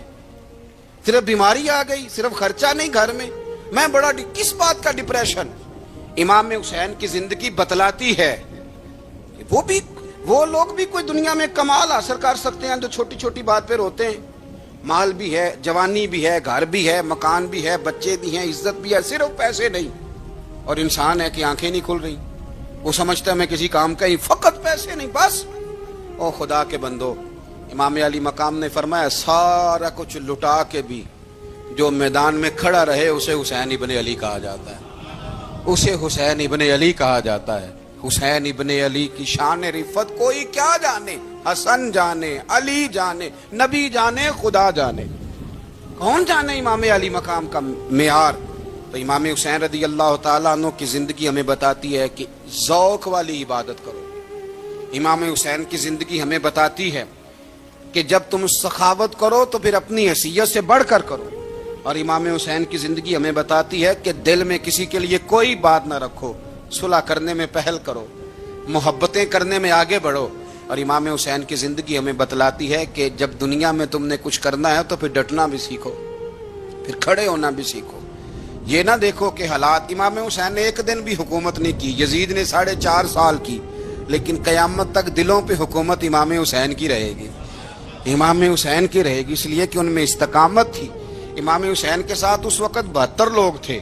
صرف بیماری آ گئی، صرف خرچہ نہیں گھر میں بڑا، کس بات کا ڈپریشن؟ امام حسین کی زندگی بتلاتی ہے کہ وہ لوگ بھی کوئی دنیا میں کمال حاصل کر سکتے ہیں جو چھوٹی چھوٹی بات پہ روتے ہیں، مال بھی ہے، جوانی بھی ہے، گھر بھی ہے، مکان بھی ہے، بچے بھی ہیں، عزت بھی ہے، صرف پیسے نہیں، اور انسان ہے کہ آنکھیں نہیں کھل رہی، وہ سمجھتا ہے میں کسی کام کا ہی، فقط پیسے نہیں بس۔ او خدا کے بندو، امام علی مقام نے فرمایا سارا کچھ لٹا کے بھی جو میدان میں کھڑا رہے اسے حسین ابن علی کہا جاتا ہے، اسے حسین ابن علی کہا جاتا ہے۔ حسین ابن علی کی شان رفت کوئی کیا جانے، حسن جانے، علی جانے، نبی جانے، خدا جانے، کون جانے امام علی مقام کا معیار۔ تو امام حسین رضی اللہ تعالیٰ عنہ کی زندگی ہمیں بتاتی ہے کہ ذوق والی عبادت کرو۔ امام حسین کی زندگی ہمیں بتاتی ہے کہ جب تم سخاوت کرو تو پھر اپنی حیثیت سے بڑھ کر کرو، اور امام حسین کی زندگی ہمیں بتاتی ہے کہ دل میں کسی کے لیے کوئی بات نہ رکھو، صلح کرنے میں پہل کرو، محبتیں کرنے میں آگے بڑھو۔ اور امام حسین کی زندگی ہمیں بتلاتی ہے کہ جب دنیا میں تم نے کچھ کرنا ہے تو پھر ڈٹنا بھی سیکھو، پھر کھڑے ہونا بھی سیکھو، یہ نہ دیکھو کہ حالات۔ امام حسین نے ایک دن بھی حکومت نہیں کی، یزید نے 4.5 سال کی، لیکن قیامت تک دلوں پہ حکومت امام حسین کی رہے گی، امام حسین کی رہے گی، اس لیے کہ ان میں استقامت تھی۔ امام حسین کے ساتھ اس وقت 72 لوگ تھے،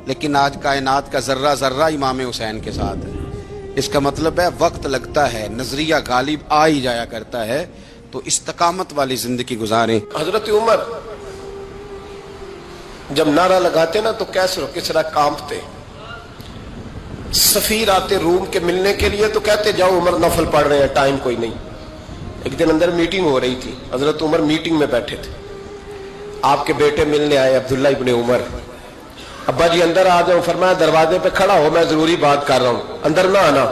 لیکن آج کائنات کا ذرہ ذرہ امام حسین کے ساتھ ہے۔ اس کا مطلب ہے وقت لگتا ہے، نظریہ غالب آ ہی جایا کرتا ہے، تو استقامت والی زندگی گزاریں۔ حضرت عمر جب نعرہ لگاتے نا تو کیسر و کسرا کانپتے، سفیر آتے روم کے ملنے کے لیے تو کہتے جاؤ عمر نفل پڑھ رہے ہیں، ٹائم کوئی نہیں۔ ایک دن اندر میٹنگ ہو رہی تھی، حضرت عمر میٹنگ میں بیٹھے تھے، آپ کے بیٹے ملنے آئے عبداللہ ابن عمر، ابا جی اندر آ جاؤ، فرمایا دروازے پہ کھڑا ہو، میں ضروری بات کر رہا ہوں، اندر نہ آنا۔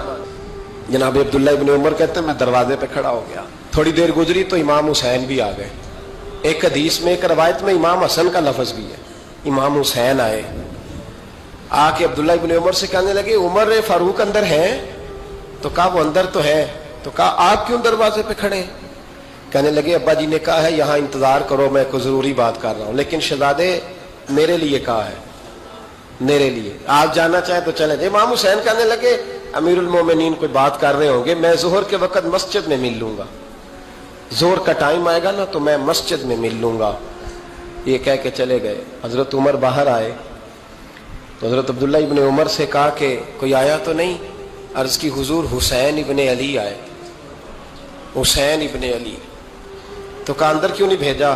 جناب عبداللہ ابن عمر کہتے ہیں میں دروازے پہ کھڑا ہو گیا، تھوڑی دیر گزری تو امام حسین بھی آ گئے، ایک حدیث میں ایک روایت میں امام حسن کا لفظ بھی ہے، امام حسین آئے، آ کے عبداللہ ابن عمر سے کہنے لگے عمر فاروق اندر ہیں؟ تو کہا وہ اندر تو ہے، تو کہا آپ کیوں دروازے پہ کھڑے ہیں؟ کہنے لگے ابا جی نے کہا ہے یہاں انتظار کرو، میں کوئی ضروری بات کر رہا ہوں، لیکن شہزادے میرے لیے کہا ہے، میرے لیے آپ جانا چاہیں تو چلیں جائیں۔ امام حسین کہنے لگے امیر المومنین کوئی بات کر رہے ہوں گے، میں ظہر کے وقت مسجد میں مل لوں گا، ظہر کا ٹائم آئے گا نا تو میں مسجد میں مل لوں گا، یہ کہہ کے چلے گئے۔ حضرت عمر باہر آئے تو حضرت عبداللہ ابن عمر سے کہا کہ کوئی آیا تو نہیں؟ عرض کی حضور حسین ابن علی آئے، حسین ابن علی۔ تو کہا اندر کیوں نہیں بھیجا؟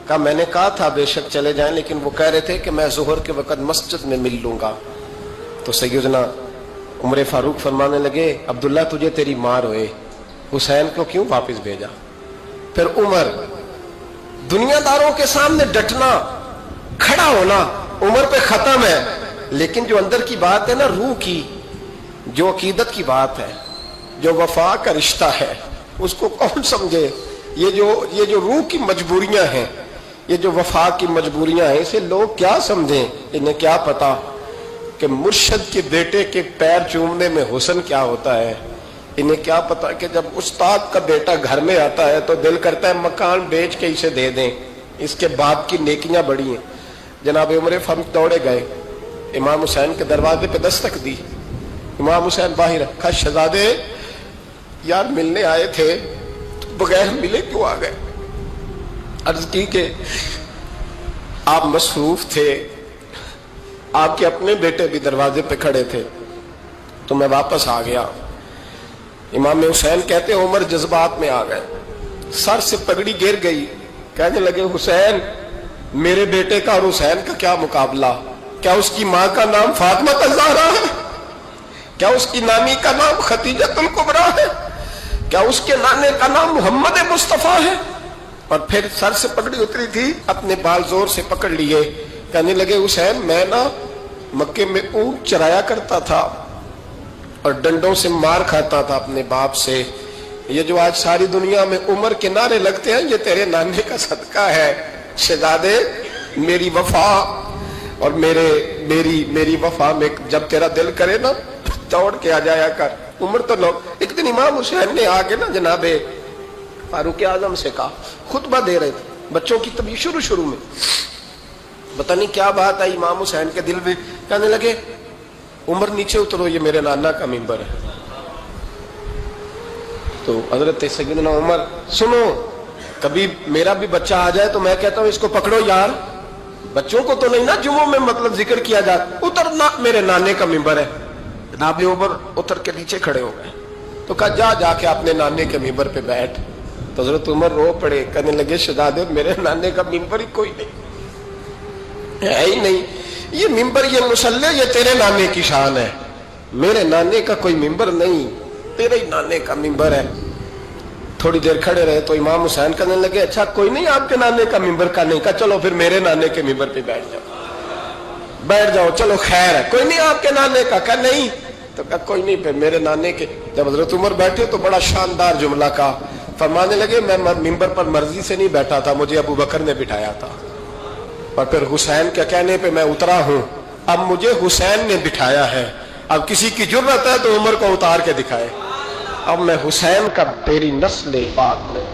کہا میں نے کہا تھا بے شک چلے جائیں، لیکن وہ کہہ رہے تھے کہ میں ظہر کے وقت مسجد میں مل لوں گا۔ تو سیدنا عمر فاروق فرمانے لگے عبداللہ تجھے تیری ماں روئے، حسین کو کیوں واپس بھیجا؟ پھر عمر دنیا داروں کے سامنے ڈٹنا، کھڑا ہونا عمر پہ ختم ہے، لیکن جو اندر کی بات ہے نا، روح کی، جو عقیدت کی بات ہے، جو وفا کا رشتہ ہے، اس کو کون سمجھے؟ یہ جو روح کی مجبوریاں ہیں، یہ جو وفا کی مجبوریاں ہیں، اسے لوگ کیا سمجھیں؟ انہیں کیا پتا کہ مرشد کے بیٹے کے پیر چومنے میں حسن کیا ہوتا ہے؟ انہیں کیا پتا کہ جب استاد کا بیٹا گھر میں آتا ہے تو دل کرتا ہے مکان بیچ کے اسے دے دیں، اس کے باپ کی نیکیاں بڑی ہیں۔ جناب عمر فاروق دوڑے گئے، امام حسین کے دروازے پہ دستک دی، امام حسین باہر، کہا شہزادے یار ملنے آئے تھے، بغیر ملے کیوں آ گئے؟ عرض کی کہ آپ مصروف تھے، آپ کے اپنے بیٹے بھی دروازے پہ کھڑے تھے، تو میں واپس آ گیا۔ امام حسین کہتے عمر جذبات میں آ گئے، سر سے پگڑی گر گئی، کہنے لگے حسین میرے بیٹے کا اور حسین کا کیا مقابلہ؟ کیا اس کی ماں کا نام فاطمہ الزہرا ہے؟ کیا اس کی نانی کا نام خدیجہ الکبریٰ ہے؟ کیا اس کے نانے کا نام محمد مصطفیٰ ہے؟ اور پھر سر سے پگڑی اتری تھی، اپنے بال زور سے پکڑ لیے، کہنے لگے حسین میں نا مکے میں اونٹ چرایا کرتا تھا اور ڈنڈوں سے مار کھاتا تھا اپنے باپ سے، یہ جو آج ساری دنیا میں عمر کے نعرے لگتے ہیں یہ تیرے نانے کا صدقہ ہے۔ شہزادے میری وفا اور میری وفا میں جب تیرا دل کرے نا دوڑ کے آ جایا کر۔ عمر تو لوگ، ایک دن امام حسین نے آگے نا جناب فاروق اعظم سے کہا، خطبہ دے رہے تھے بچوں کی طبیعت شروع میں، پتہ نہیں کیا بات آئی امام حسین کے دل میں، کہنے لگے عمر نیچے اترو، یہ میرے نانا کا ممبر ہے۔ تو حضرت سیدنا عمر، سنو کبھی میرا بھی بچہ آ جائے تو میں کہتا ہوں اس کو پکڑو یار، بچوں کو تو نہیں نا جمعوں میں مطلب ذکر کیا جاتا، اترنا میرے نانے کا ممبر ہے۔ جناب عمر اتر کے نیچے کھڑے ہو گئے، تو کہا جا کے اپنے نانے کے ممبر پہ بیٹھ۔ تو حضرت عمر رو پڑے، کہنے لگے شہزادے میرے نانے کا ممبر ہی کوئی نہیں ہے ہی نہیں، یہ ممبر یہ مصلی یہ تیرے نانے کی شان ہے، میرے نانے کا کوئی ممبر نہیں، تیرے ہی نانے کا ممبر ہے۔ تھوڑی دیر کھڑے رہے تو امام حسین کہنے لگے اچھا کوئی نہیں آپ کے نانے کا ممبر کا نہیں؟ کہا چلو پھر میرے نانے کے ممبر پہ بیٹھ جاؤ، چلو خیر ہے، کوئی نہیں آپ کے نانے کا؟ کہا نہیں، تو کہا کوئی نہیں پھر میرے نانے کے۔ جب حضرت عمر بیٹھے تو بڑا شاندار جملہ کہا، فرمانے لگے میں ممبر پر مرضی سے نہیں بیٹھا تھا، مجھے ابو بکر نے بٹھایا تھا، اور پھر حسین کے کہنے پہ میں اترا ہوں، اب مجھے حسین نے بٹھایا ہے، اب کسی کی جرت ہے تو عمر کو اتار کے دکھائے، اب میں حسین کا تیری نسل پاک میں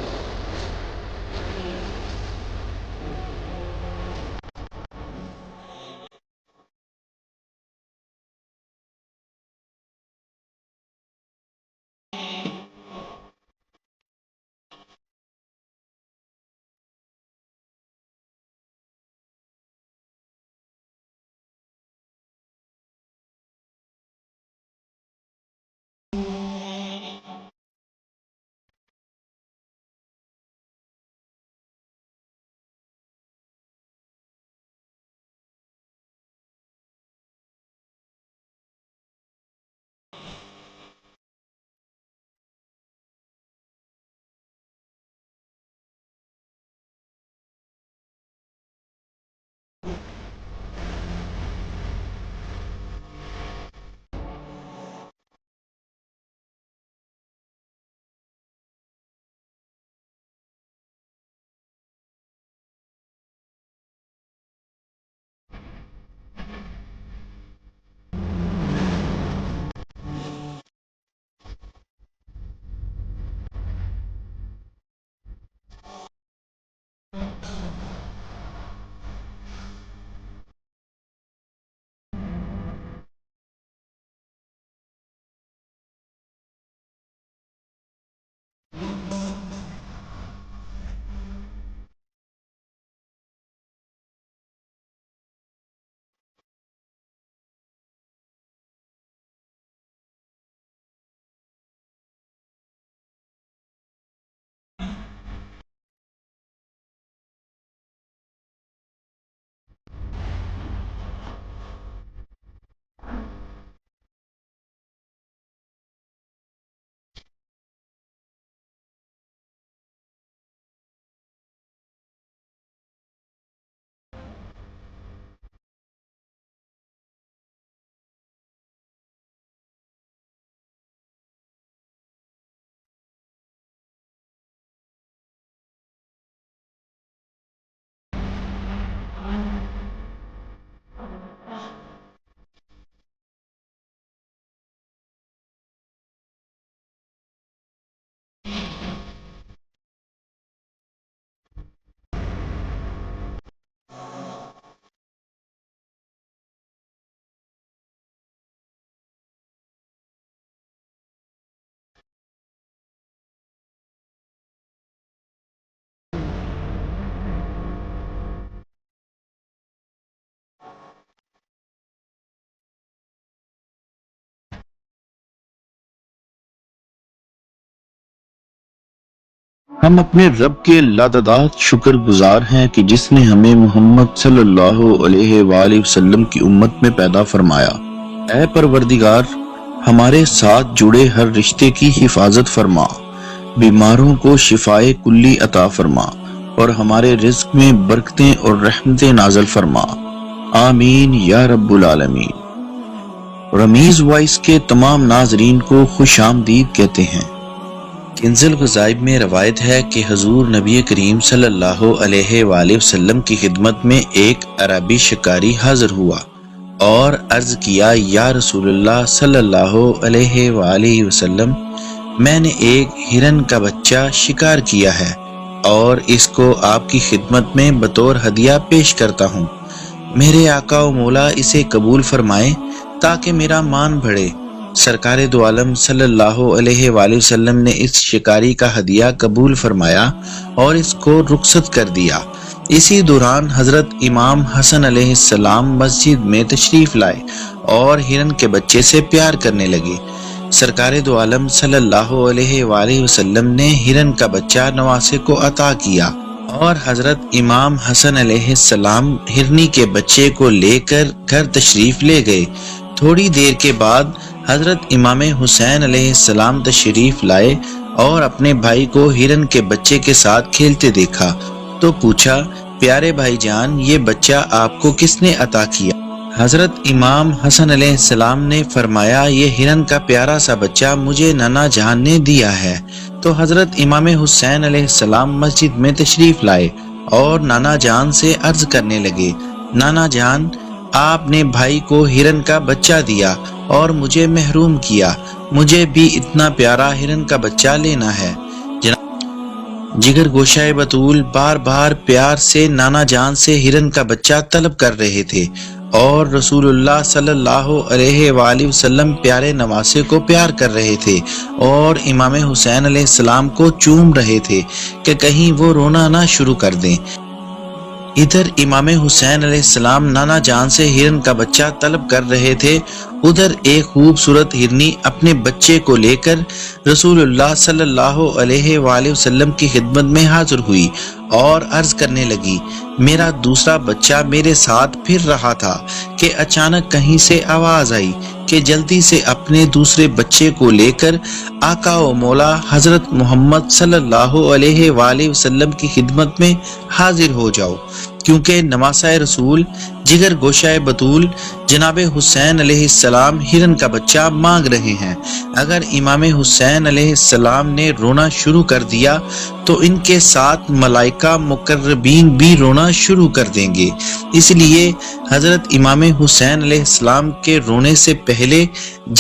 ہم اپنے رب کے لاداداد شکر گزار ہیں کہ جس نے ہمیں محمد صلی اللہ علیہ وآلہ وسلم کی امت میں پیدا فرمایا۔ اے پروردگار، ہمارے ساتھ جڑے ہر رشتے کی حفاظت فرما، بیماروں کو شفائے کلی عطا فرما اور ہمارے رزق میں برکتیں اور رحمتیں نازل فرما، آمین یا رب العالمین۔ رمیز وائس کے تمام ناظرین کو خوش آمدید کہتے ہیں۔ کنز الغذائب میں روایت ہے کہ حضور نبی کریم صلی اللہ علیہ وآلہ وسلم کی خدمت میں ایک عربی شکاری حاضر ہوا اور عرض کیا، یا رسول اللہ صلی اللہ علیہ وآلہ وسلم، میں نے ایک ہرن کا بچہ شکار کیا ہے اور اس کو آپ کی خدمت میں بطور ہدیہ پیش کرتا ہوں، میرے آقا و مولا اسے قبول فرمائے تاکہ میرا مان بڑھے۔ سرکار دو عالم صلی اللہ علیہ وآلہ وسلم نے اس شکاری کا ہدیہ قبول فرمایا اور اس کو رخصت کر دیا۔ اسی دوران حضرت امام حسن علیہ السلام مسجد میں تشریف لائے اور ہرن کے بچے سے پیار کرنے لگے۔ سرکار دو عالم صلی اللہ علیہ وآلہ وسلم نے ہرن کا بچہ نواسے کو عطا کیا اور حضرت امام حسن علیہ السلام ہرنی کے بچے کو لے کر گھر تشریف لے گئے۔ تھوڑی دیر کے بعد حضرت امام حسین علیہ السلام تشریف لائے اور اپنے بھائی کو ہرن کے بچے کے ساتھ کھیلتے دیکھا تو پوچھا، پیارے بھائی جان، یہ بچہ آپ کو کس نے عطا کیا؟ حضرت امام حسن علیہ السلام نے فرمایا، یہ ہرن کا پیارا سا بچہ مجھے نانا جان نے دیا ہے۔ تو حضرت امام حسین علیہ السلام مسجد میں تشریف لائے اور نانا جان سے عرض کرنے لگے، نانا جان، آپ نے بھائی کو ہرن کا بچہ دیا اور مجھے محروم کیا، مجھے بھی اتنا پیارا ہرن کا بچہ لینا ہے۔ جگر گوشہ بطول بار بار پیار سے نانا جان سے ہرن کا بچہ طلب کر رہے تھے اور رسول اللہ صلی اللہ علیہ وآلہ وسلم پیارے نواسے کو پیار کر رہے تھے اور امام حسین علیہ السلام کو چوم رہے تھے کہ کہیں وہ رونا نہ شروع کر دیں۔ ادھر امام حسین علیہ السلام نانا جان سے ہرن کا بچہ طلب کر رہے تھے، ادھر ایک خوبصورت ہرنی اپنے بچے کو لے کر رسول اللہ صلی اللہ علیہ وآلہ وسلم کی خدمت میں حاضر ہوئی اور عرض کرنے لگی، میرا دوسرا بچہ میرے ساتھ پھر رہا تھا کہ اچانک کہیں سے آواز آئی کہ جلدی سے اپنے دوسرے بچے کو لے کر آقا و مولا حضرت محمد صلی اللہ علیہ وآلہ وسلم کی خدمت میں حاضر ہو جاؤ، کیونکہ نواسہ رسول جگر گوشہ بطول جناب حسین علیہ السلام ہرن کا بچہ مانگ رہے ہیں۔ اگر امام حسین علیہ السلام نے رونا شروع کر دیا تو ان کے ساتھ ملائکہ مقربین بھی رونا شروع کر دیں گے، اس لیے حضرت امام حسین علیہ السلام کے رونے سے پہلے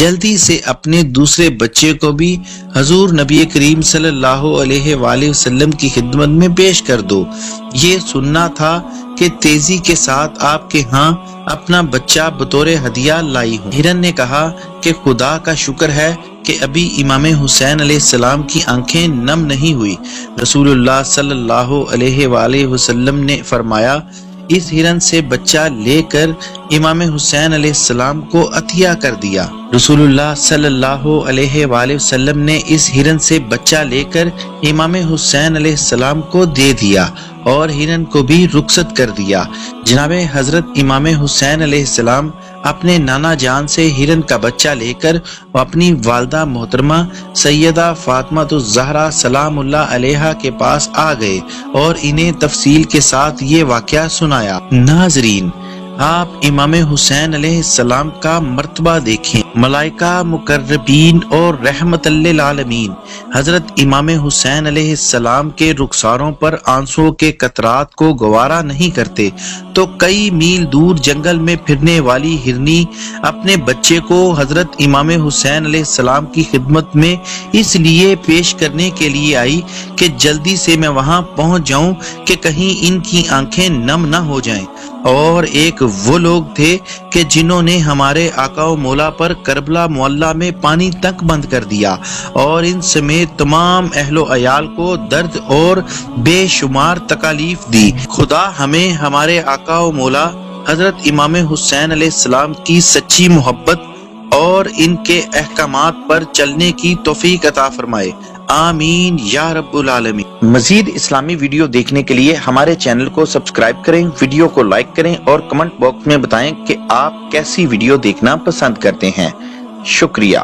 جلدی سے اپنے دوسرے بچے کو بھی حضور نبی کریم صلی اللہ علیہ وآلہ وسلم کی خدمت میں پیش کر دو۔ یہ سننا تھا کہ تیزی کے ساتھ آپ کے ہاں اپنا بچہ بطور ہدیہ لائی ہوں۔ ہرن نے کہا کہ خدا کا شکر ہے کہ ابھی امام حسین علیہ السلام کی آنکھیں نم نہیں ہوئی۔ رسول اللہ صلی اللہ علیہ وآلہ وسلم نے فرمایا، اس ہرن سے بچہ لے کر امام حسین علیہ السلام کو عطیہ کر دیا۔ رسول اللہ صلی اللہ علیہ وآلہ وسلم نے اس ہرن سے بچہ لے کر امام حسین علیہ السلام کو دے دیا اور ہرن کو بھی رخصت کر دیا۔ جناب حضرت امام حسین علیہ السلام اپنے نانا جان سے ہرن کا بچہ لے کر اپنی والدہ محترمہ سیدہ فاطمہ الزہرا سلام اللہ علیہا کے پاس آ گئے اور انہیں تفصیل کے ساتھ یہ واقعہ سنایا۔ ناظرین، آپ امام حسین علیہ السلام کا مرتبہ دیکھیں، ملائکہ مقربین اور رحمت للعالمین حضرت امام حسین علیہ السلام کے رخساروں پر آنسوں کے قطرات کو گوارا نہیں کرتے، تو کئی میل دور جنگل میں پھرنے والی ہرنی اپنے بچے کو حضرت امام حسین علیہ السلام کی خدمت میں اس لیے پیش کرنے کے لیے آئی کہ جلدی سے میں وہاں پہنچ جاؤں کہ کہیں ان کی آنکھیں نم نہ ہو جائیں۔ اور ایک وہ لوگ تھے کہ جنہوں نے ہمارے آقا و مولا پر کربلا معلیٰ میں پانی تک بند کر دیا اور ان سمیت تمام اہل و عیال کو درد اور بے شمار تکالیف دی۔ خدا ہمیں ہمارے آقا و مولا حضرت امام حسین علیہ السلام کی سچی محبت اور ان کے احکامات پر چلنے کی توفیق عطا فرمائے، آمین یا رب العالمین۔ مزید اسلامی ویڈیو دیکھنے کے لیے ہمارے چینل کو سبسکرائب کریں، ویڈیو کو لائک کریں اور کمنٹ باکس میں بتائیں کہ آپ کیسی ویڈیو دیکھنا پسند کرتے ہیں۔ شکریہ۔